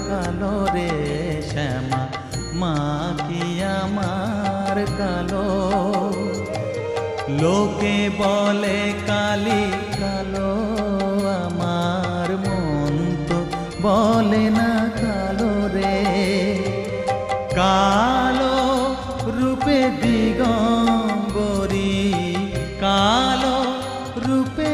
কালো রে শ্যামা, মা কি আমার কালো। লোকে বলে কালি কালো, আমার মন তো বলে না কালো রে। কালো রূপে দিগম্বরী, কালো রূপে